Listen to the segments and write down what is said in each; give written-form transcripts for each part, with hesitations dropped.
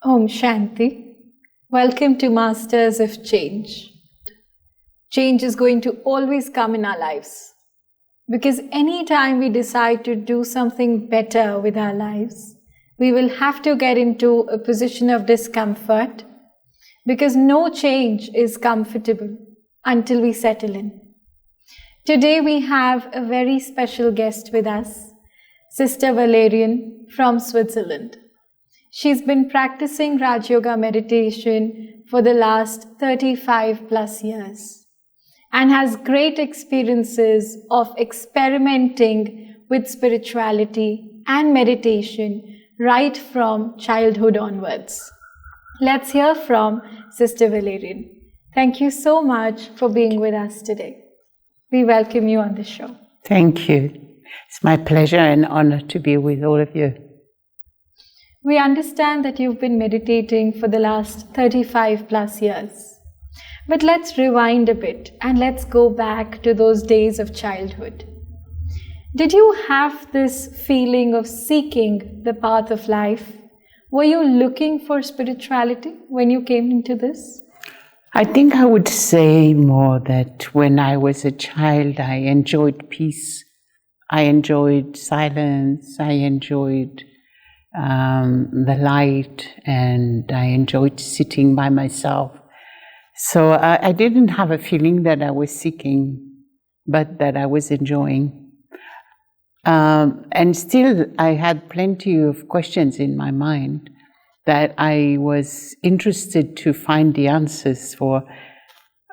Om Shanti. Welcome to Masters of Change. Change is going to always come in our lives. Because anytime we decide to do something better with our lives, we will have to get into a position of discomfort because no change is comfortable until we settle in. Today we have a very special guest with us, Sister Valeriane from Switzerland. She's been practicing Raj Yoga meditation for the last 35 plus years and has great experiences of experimenting with spirituality and meditation right from childhood onwards. Let's hear from Sister Valeriane. Thank you so much for being with us today. We welcome you on the show. Thank you. It's my pleasure and honor to be with all of you. We understand that you've been meditating for the last 35 plus years. But let's rewind a bit and let's go back to those days of childhood. Did you have this feeling of seeking the path of life? Were you looking for spirituality when you came into this? I think I would say more that when I was a child, I enjoyed peace. I enjoyed silence. I enjoyed the light, and I enjoyed sitting by myself. So I didn't have a feeling that I was seeking, but that I was enjoying. And still, I had plenty of questions in my mind that I was interested to find the answers for.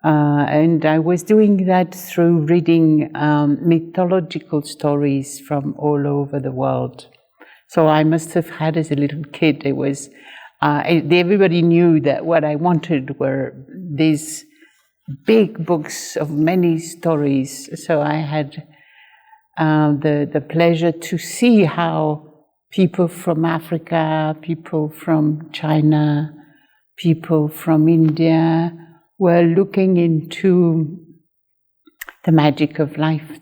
And I was doing that through reading mythological stories from all over the world. So I must have had, as a little kid, it was, everybody knew that what I wanted were these big books of many stories. So I had the pleasure to see how people from Africa, people from China, people from India were looking into the magic of life.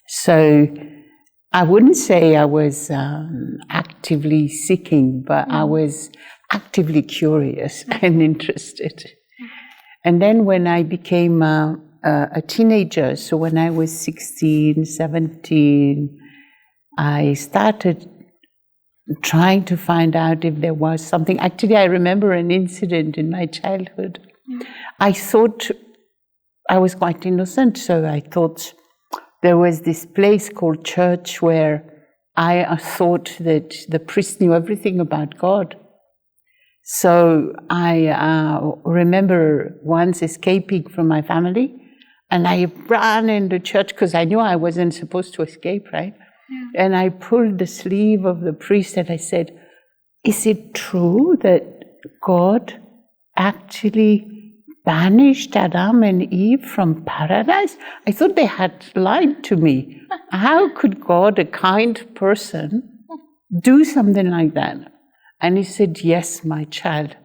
So I wouldn't say I was actively seeking, but I was actively curious and interested. And then when I became a teenager, so when I was 16, 17, I started trying to find out if there was something. Actually, I remember an incident in my childhood. I thought I was quite innocent, so I thought there was this place called church where I thought that the priest knew everything about God. So I remember once escaping from my family, and I ran in the church because I knew I wasn't supposed to escape, right? Yeah. And I pulled the sleeve of the priest and I said, "Is it true that God actually banished Adam and Eve from paradise?" I thought they had lied to me. How could God, a kind person, do something like that? And he said, "Yes, my child."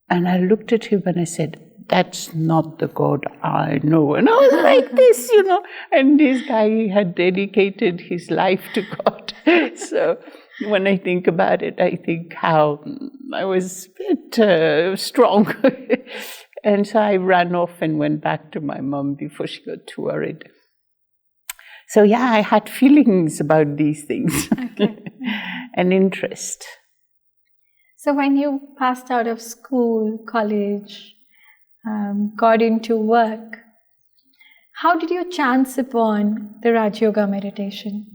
And I looked at him and I said, "That's not the God I know." And I was like this, and this guy had dedicated his life to God. So when I think about it, I think how I was a bit strong. And so I ran off and went back to my mom before she got too worried. So yeah, I had feelings about these things. Okay. And interest. So when you passed out of school, college, got into work, how did you chance upon the Raj Yoga meditation?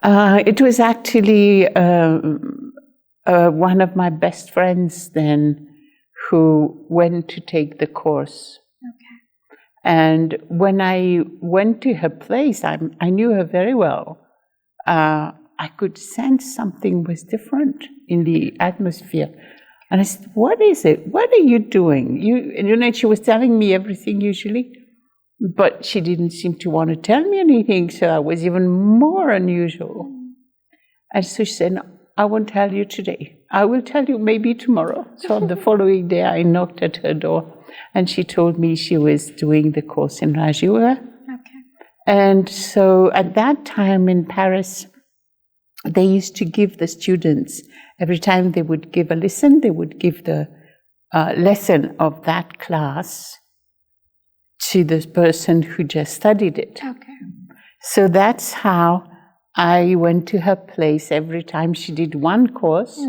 It was actually one of my best friends then who went to take the course. Okay. And when I went to her place, I knew her very well. I could sense something was different in the atmosphere. And I said, "What is it? What are you doing?" She was telling me everything usually, but she didn't seem to want to tell me anything, so I was even more unusual. And so she said, "No, I won't tell you today. I will tell you maybe tomorrow." So the following day I knocked at her door and she told me she was doing the course in Raj Yoga. Okay. And so at that time in Paris, they used to give the students, every time they would give a lesson, they would give the lesson of that class to the person who just studied it. Okay. So that's how I went to her place every time she did one course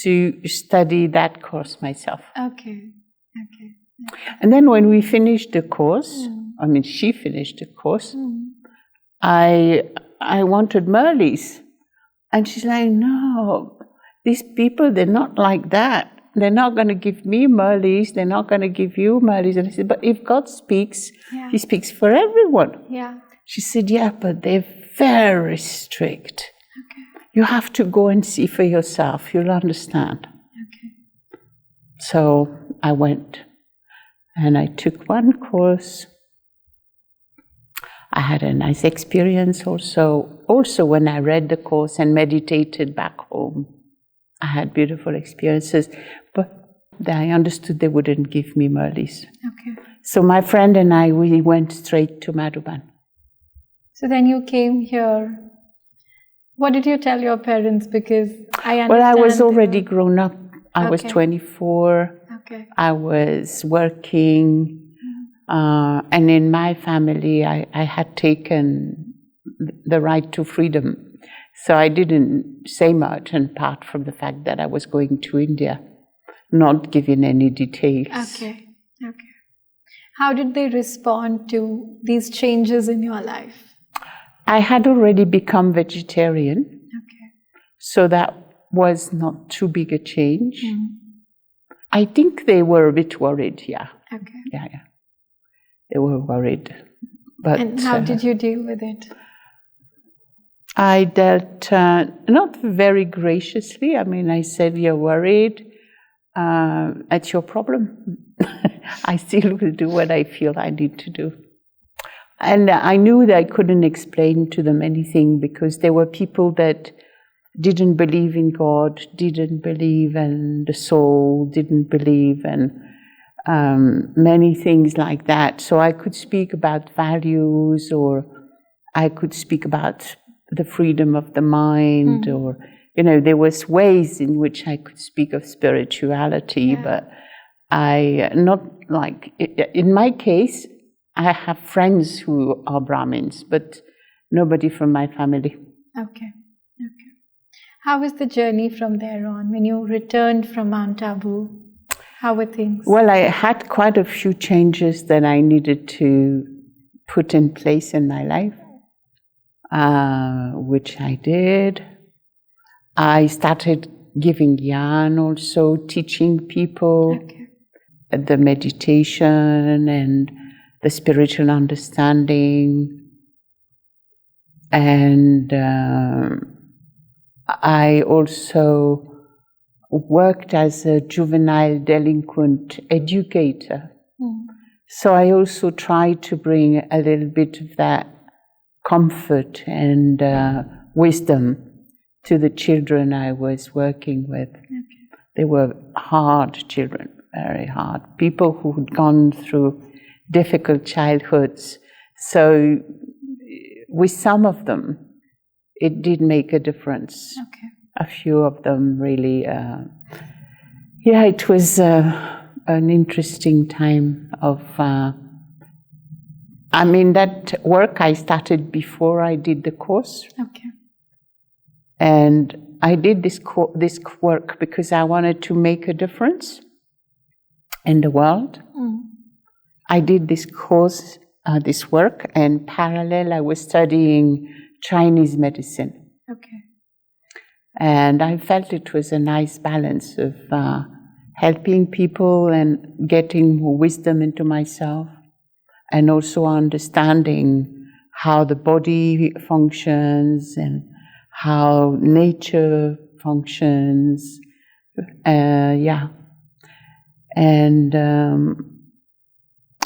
to study that course myself. Okay. And then when we finished the course, she finished the course, I wanted Merlis. And she's like, no, these people, they're not like that. They're not going to give me Merlis. They're not going to give you Merlis. And I said, but if God speaks, He speaks for everyone. Yeah. She said, yeah, but they're very strict. Okay. You have to go and see for yourself. You'll understand. Okay. So I went and I took one course. I had a nice experience also. Also, when I read the course and meditated back home, I had beautiful experiences. But I understood they wouldn't give me Merlis. Okay. So my friend and I, we went straight to Madhuban. So then you came here. What did you tell your parents? Because I understand. Well, I was already grown up. I was Okay. 24. Okay. I was working. And in my family, I had taken the right to freedom. So I didn't say much, and apart from the fact that I was going to India, not giving any details. Okay. Okay. How did they respond to these changes in your life? I had already become vegetarian. Okay. So that was not too big a change. I think they were a bit worried, yeah. Okay. Yeah. They were worried. But, and how did you deal with it? I dealt not very graciously. I said, you're worried. It's your problem. I still will do what I feel I need to do. And I knew that I couldn't explain to them anything because there were people that didn't believe in God, didn't believe in the soul, didn't believe in many things like that. So I could speak about values, or I could speak about the freedom of the mind, or, there was ways in which I could speak of spirituality, but not like, in my case, I have friends who are Brahmins, but nobody from my family. Okay. How was the journey from there on? When you returned from Mount Tabo, how were things? Well, I had quite a few changes that I needed to put in place in my life, which I did. I started giving Gyan, also teaching people the meditation and the spiritual understanding. And I also worked as a juvenile delinquent educator. So I also tried to bring a little bit of that comfort and wisdom to the children I was working with. They were hard children, very hard. People who had gone through difficult childhoods. So with some of them, it did make a difference. A few of them really, it was an interesting time of, that work I started before I did the course. And I did this work because I wanted to make a difference in the world. I did this course, this work, and parallel I was studying Chinese medicine. And I felt it was a nice balance of helping people and getting more wisdom into myself, and also understanding how the body functions and how nature functions. And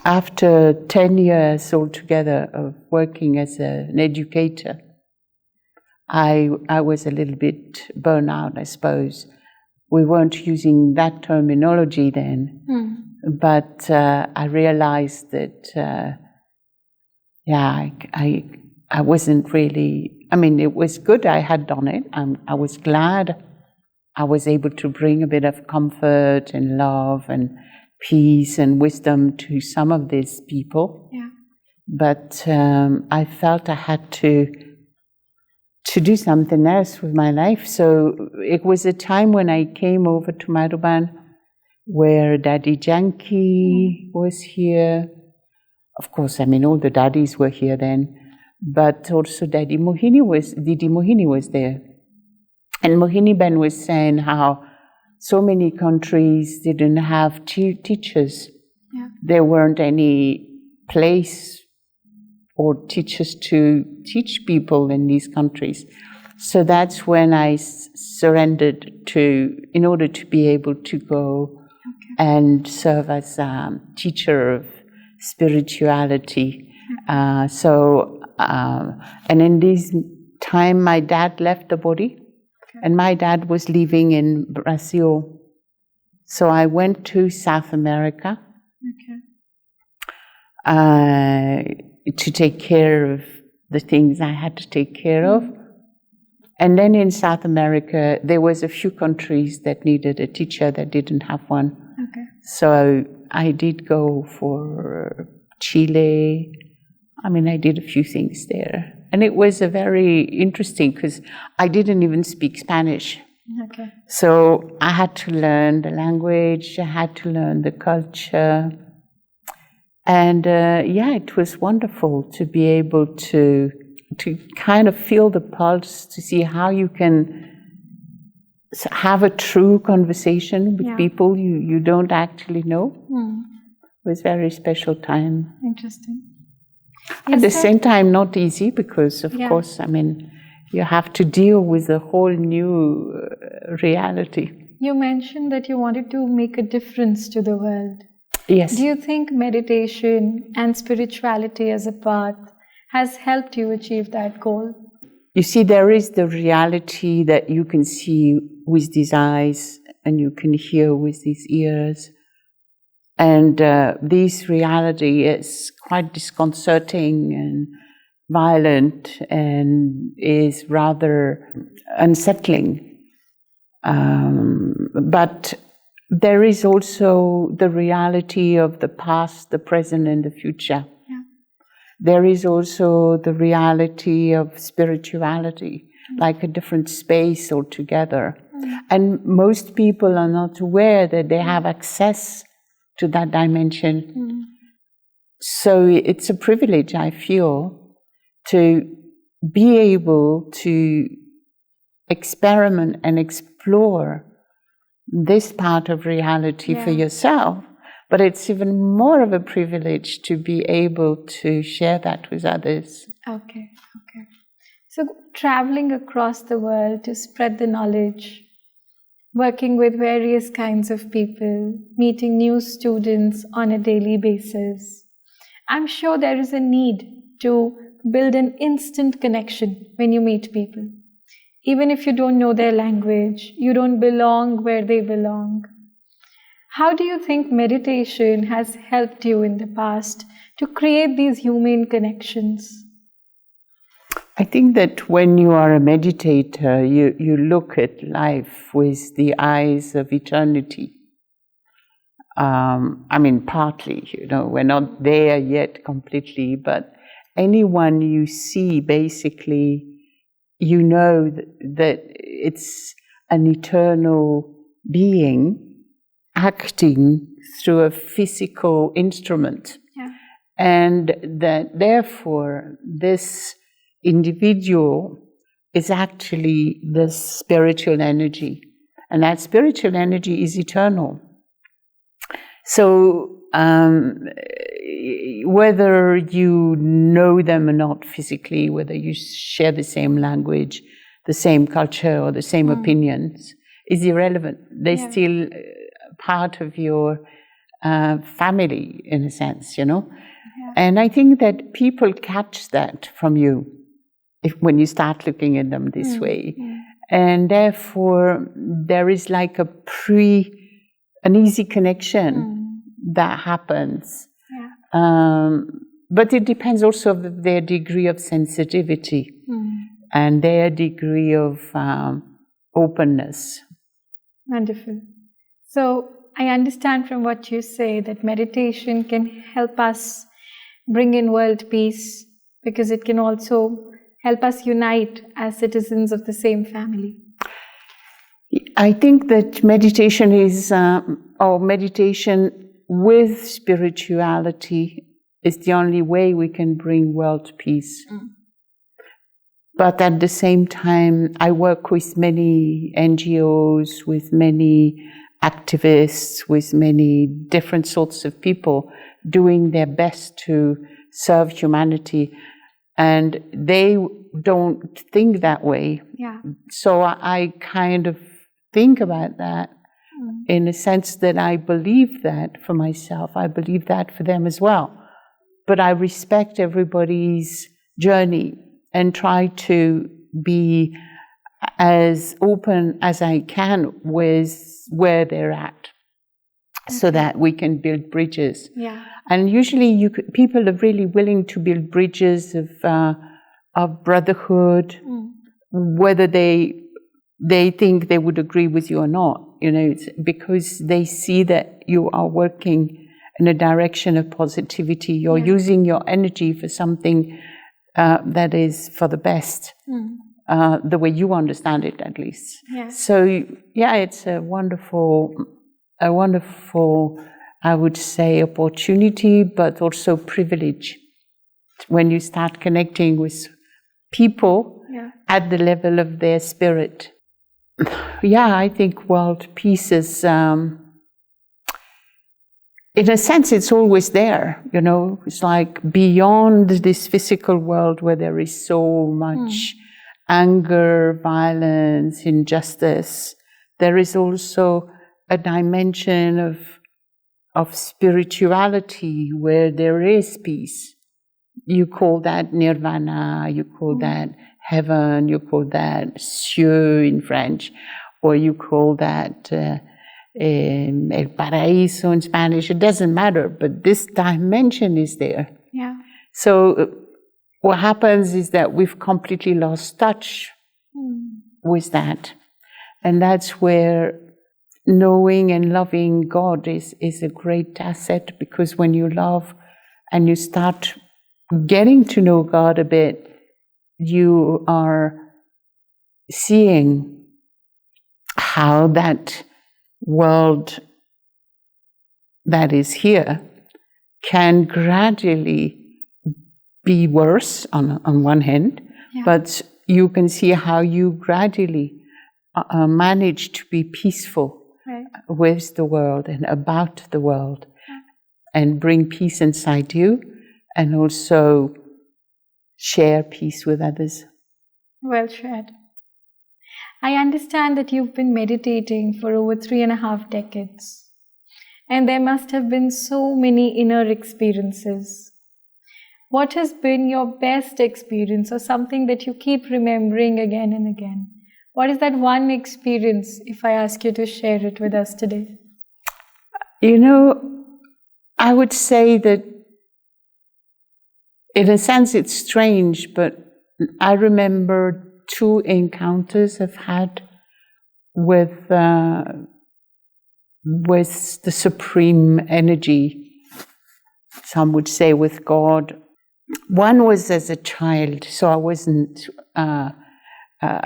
after 10 years altogether of working as an educator, I was a little bit burnt out, I suppose. We weren't using that terminology then, but I realized that, I wasn't really I mean, it was good I had done it. I was glad I was able to bring a bit of comfort and love and peace and wisdom to some of these people. Yeah. But I felt I had to do something else with my life. So it was a time when I came over to Madhuban, where Daddy Janki was here. Of course, I mean, all the daddies were here then, but also Didi Mohini was there. And Mohini Ben was saying how so many countries didn't have teachers. Yeah. There weren't any place or teachers to teach people in these countries. So that's when I surrendered in order to be able to go and serve as a teacher of spirituality. And in this time, my dad left the body, and my dad was living in Brazil. So I went to South America to take care of the things I had to take care of. And then in South America, there was a few countries that needed a teacher that didn't have one. So I did go for Chile. I mean, I did a few things there. And it was a very interesting, because I didn't even speak Spanish. So I had to learn the language, I had to learn the culture. And it was wonderful to be able to kind of feel the pulse, to see how you can have a true conversation with people you don't actually know. It was a very special time. Interesting. At the same time, not easy, because of course, I mean, you have to deal with a whole new reality. You mentioned that you wanted to make a difference to the world. Yes. Do you think meditation and spirituality as a path has helped you achieve that goal? You see, there is the reality that you can see with these eyes and you can hear with these ears. And this reality is quite disconcerting and violent and is rather unsettling. But there is also the reality of the past, the present, and the future. There is also the reality of spirituality, like a different space altogether. And most people are not aware that they have access to that dimension. So it's a privilege, I feel, to be able to experiment and explore this part of reality for yourself. But it's even more of a privilege to be able to share that with others. Okay. So traveling across the world to spread the knowledge, working with various kinds of people, meeting new students on a daily basis, I'm sure there is a need to build an instant connection when you meet people. Even if you don't know their language, you don't belong where they belong. How do you think meditation has helped you in the past to create these human connections? I think that when you are a meditator, you look at life with the eyes of eternity. I mean, partly, we're not there yet completely, but anyone you see, basically, you know that it's an eternal being acting through a physical instrument. And that therefore this individual is actually the spiritual energy. And that spiritual energy is eternal. So whether you know them or not physically, whether you share the same language, the same culture, or the same opinions, is irrelevant. They're still part of your family, in a sense, And I think that people catch that from you when you start looking at them this way. And therefore, there is like an easy connection that happens. But it depends also on their degree of sensitivity. and their degree of openness. Wonderful. So I understand from what you say that meditation can help us bring in world peace, because it can also help us unite as citizens of the same family. I think that meditation is, or meditation with spirituality is the only way we can bring world peace. But at the same time, I work with many NGOs, with many activists, with many different sorts of people doing their best to serve humanity. And they don't think that way. Yeah. So I kind of think about that in a sense that I believe that for myself. I believe that for them as well. But I respect everybody's journey and try to be as open as I can with where they're at, so that we can build bridges. Yeah. And usually people are really willing to build bridges of brotherhood, whether they think they would agree with you or not. You know, it's because they see that you are working in a direction of positivity. You're using your energy for something that is for the best, the way you understand it, at least. Yeah. So, yeah, it's a wonderful, I would say, opportunity, but also privilege when you start connecting with people at the level of their spirit. Yeah, I think world peace is, in a sense, it's always there, you know. It's like beyond this physical world where there is so much anger, violence, injustice. There is also a dimension of spirituality where there is peace. You call that nirvana, you call that heaven, you call that cieux in French, or you call that el paraíso in Spanish. It doesn't matter, but this dimension is there. Yeah. So what happens is that we've completely lost touch with that. And that's where knowing and loving God is a great asset, because when you love and you start getting to know God a bit, you are seeing how that world that is here can gradually be worse on one hand, but you can see how you gradually manage to be peaceful with the world and about the world, and bring peace inside you, and also share peace with others. Well shared. I understand that you've been meditating for over 3.5 decades, and there must have been so many inner experiences. What has been your best experience, or something that you keep remembering again and again? What is that one experience, if I ask you to share it with us today? You know, I would say that in a sense it's strange, but I remember 2 encounters I've had with the supreme energy, some would say with God. One was as a child, so I wasn't a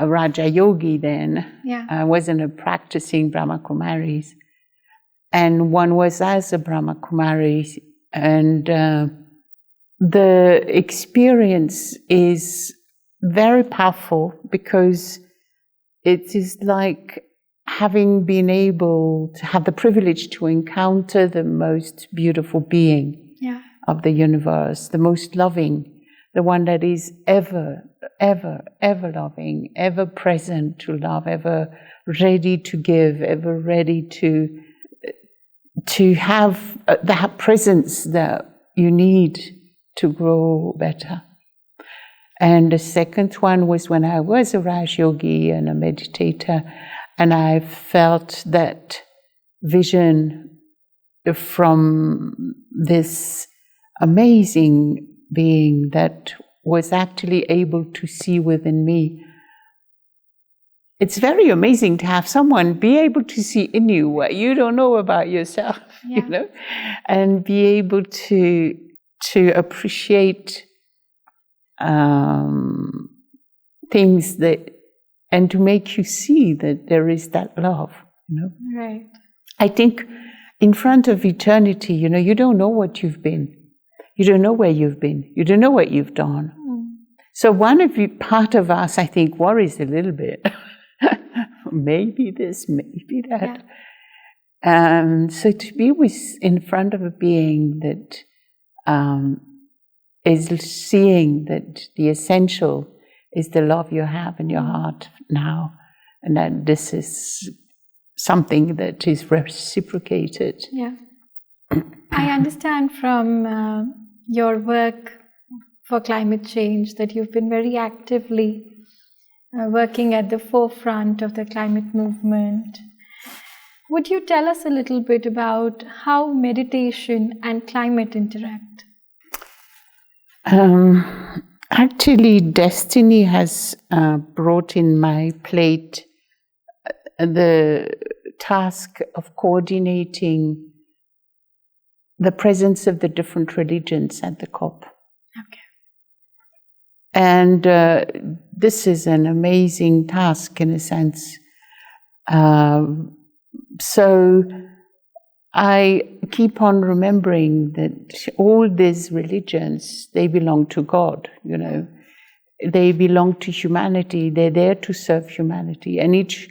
Raja Yogi then. I wasn't a practicing Brahma Kumaris. And one was as a Brahma Kumaris. And the experience is very powerful, because it is like having been able to have the privilege to encounter the most beautiful being of the universe, the most loving, the one that is ever, ever, ever loving, ever present to love, ever ready to give, ever ready to have that presence that you need to grow better. And the second one was when I was a Raj Yogi and a meditator, and I felt that vision from this amazing being that was actually able to see within me. It's very amazing to have someone be able to see in you what you don't know about yourself, you know, and be able to appreciate things and to make you see that there is that love, you know. Right. I think in front of eternity, you know, you don't know what you've been. You don't know where you've been. You don't know what you've done. So part of us, I think, worries a little bit. Maybe this, maybe that. So to be in front of a being that is seeing that the essential is the love you have in your heart now, and that this is something that is reciprocated. Yeah. I understand from your work for climate change that you've been very actively working at the forefront of the climate movement. Would you tell us a little bit about how meditation and climate interact? Actually, destiny has brought in my plate the task of coordinating the presence of the different religions at the COP. Okay. And this is an amazing task in a sense. So I keep on remembering that all these religions, they belong to God, you know. They belong to humanity. They're there to serve humanity. And each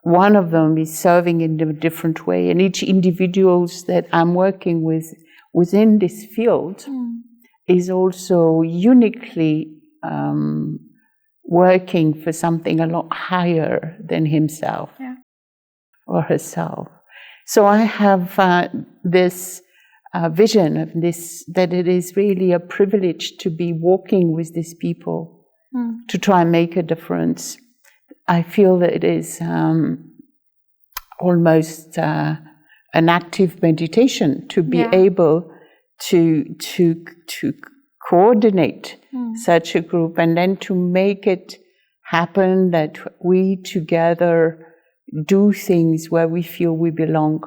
one of them is serving in a different way. And each individuals that I'm working with within this field is also uniquely working for something a lot higher than himself or herself. So I have this vision of this, that it is really a privilege to be walking with these people to try and make a difference. I feel that it is almost an active meditation to be able to coordinate such a group and then to make it happen that we together do things where we feel we belong.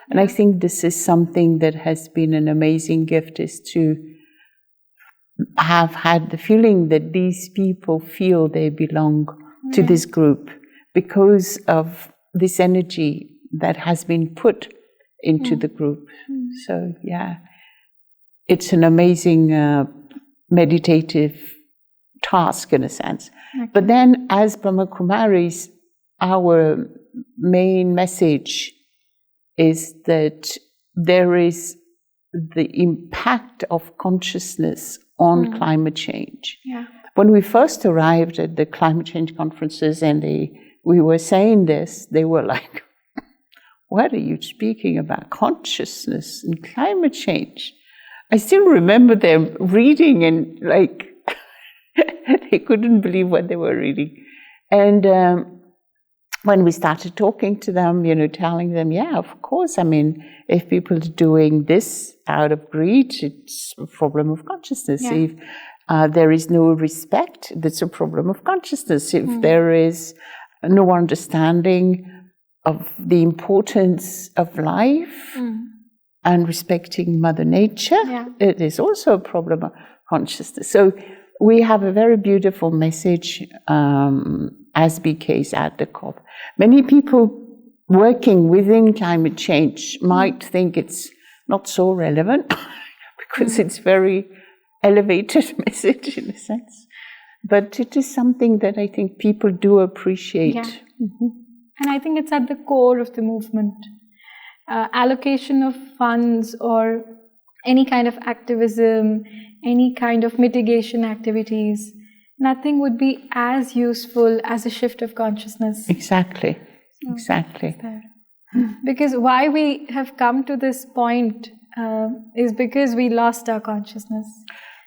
And I think this is something that has been an amazing gift, is to have had the feeling that these people feel they belong to this group because of this energy that has been put into the group. So it's an amazing meditative task in a sense. Okay. But then as Brahma Kumaris, our main message is that there is the impact of consciousness on climate change. When we first arrived at the climate change conferences and we were saying this, they were like, what are you speaking about? Consciousness and climate change. I still remember them reading and like, they couldn't believe what they were reading. And when we started talking to them, you know, telling them, of course, I mean, if people are doing this out of greed, it's a problem of consciousness. If there is no respect, that's a problem of consciousness. If there is no understanding of the importance of life and respecting Mother Nature, it is also a problem of consciousness. So we have a very beautiful message as BKs at the COP. Many people working within climate change might think it's not so relevant because it's very elevated message in a sense. But it is something that I think people do appreciate. And I think it's at the core of the movement. Allocation of funds or any kind of activism, any kind of mitigation activities, nothing would be as useful as a shift of consciousness. Exactly. Because why we have come to this point is because we lost our consciousness.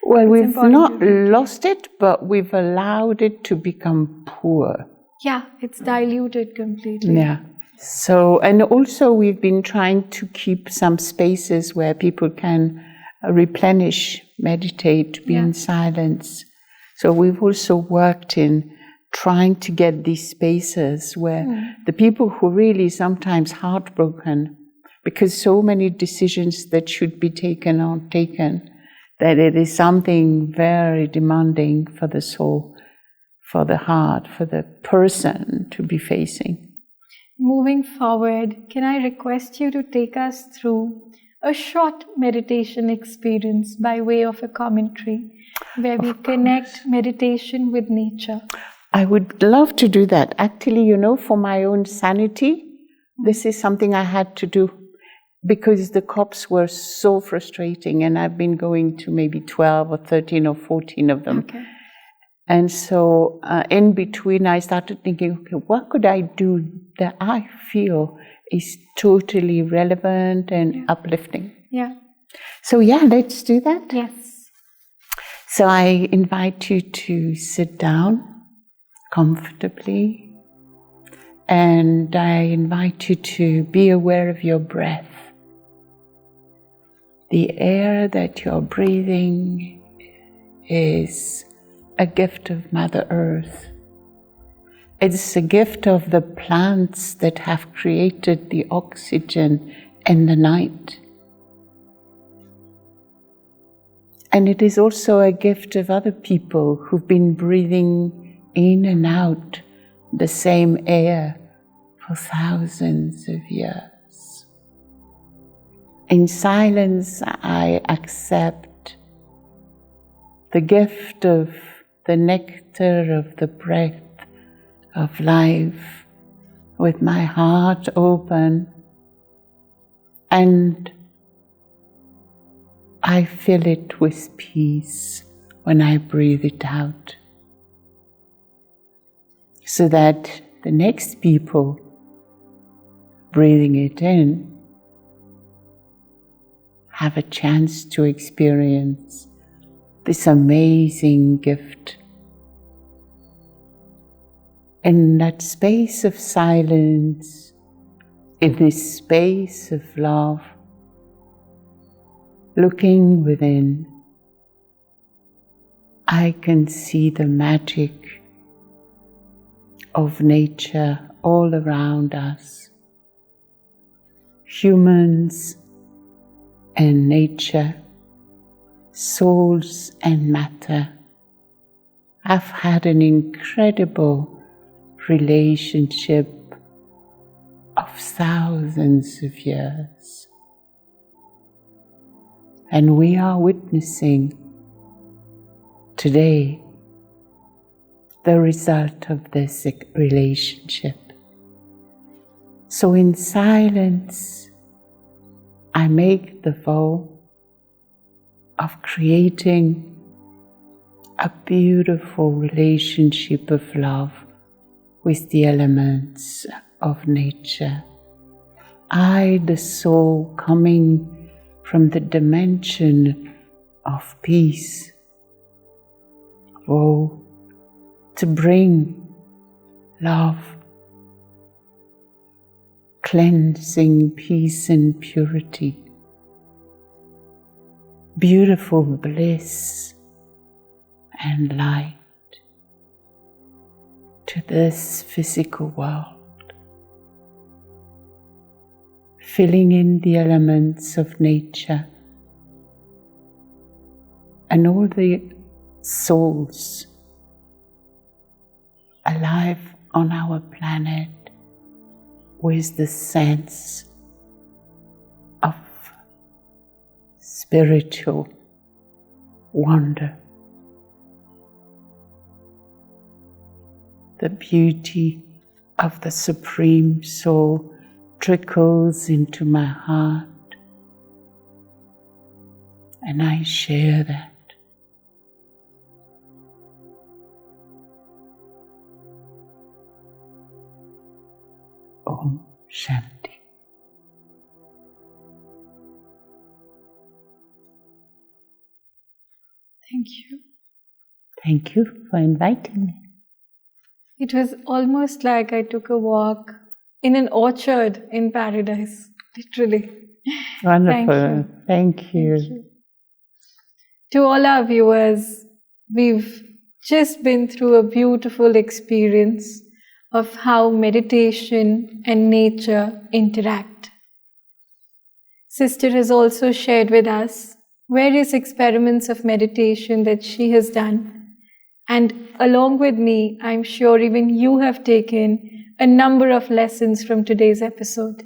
Well, we've not lost it, but we've allowed it to become poor. Yeah, it's diluted completely. Yeah. So, and also we've been trying to keep some spaces where people can replenish, meditate, be in silence, So we've also worked in trying to get these spaces where the people who really sometimes heartbroken because so many decisions that should be taken aren't taken, that it is something very demanding for the soul, for the heart, for the person to be facing. Moving forward, can I request you to take us through a short meditation experience by way of a commentary where we connect meditation with nature? I would love to do that. Actually, for my own sanity, this is something I had to do because the COPs were so frustrating and I've been going to maybe 12 or 13 or 14 of them. Okay. And so in between, I started thinking, okay, what could I do that I feel is totally relevant and uplifting? Yeah. So let's do that. Yes. So I invite you to sit down comfortably, and I invite you to be aware of your breath. The air that you're breathing is a gift of Mother Earth. It's a gift of the plants that have created the oxygen in the night. And it is also a gift of other people who've been breathing in and out the same air for thousands of years. In silence, I accept the gift of the nectar of the breath of life with my heart open, and I fill it with peace when I breathe it out, so that the next people breathing it in have a chance to experience this amazing gift. In that space of silence, in this space of love, looking within, I can see the magic of nature all around us. Humans and nature, souls and matter, have had an incredible relationship of thousands of years. And we are witnessing today the result of this relationship. So in silence, I make the vow of creating a beautiful relationship of love with the elements of nature. I, the soul coming from the dimension of peace, vow to bring love, cleansing peace and purity, beautiful bliss and light to this physical world, filling in the elements of nature and all the souls alive on our planet with the sense of spiritual wonder. The beauty of the Supreme Soul trickles into my heart, and I share that. Om Shanti. Thank you. Thank you for inviting me. It was almost like I took a walk in an orchard in paradise, literally. Wonderful. Thank you. Thank you. To all our viewers, we've just been through a beautiful experience of how meditation and nature interact. Sister has also shared with us various experiments of meditation that she has done. And along with me, I'm sure even you have taken a number of lessons from today's episode.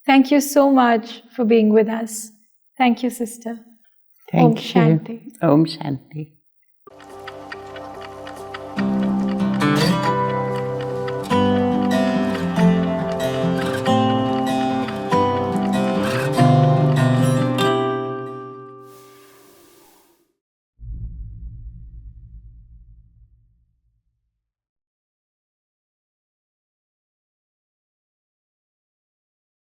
Thank you so much for being with us. Thank you, Sister. Thank Om you. Shanti. Om Shanti.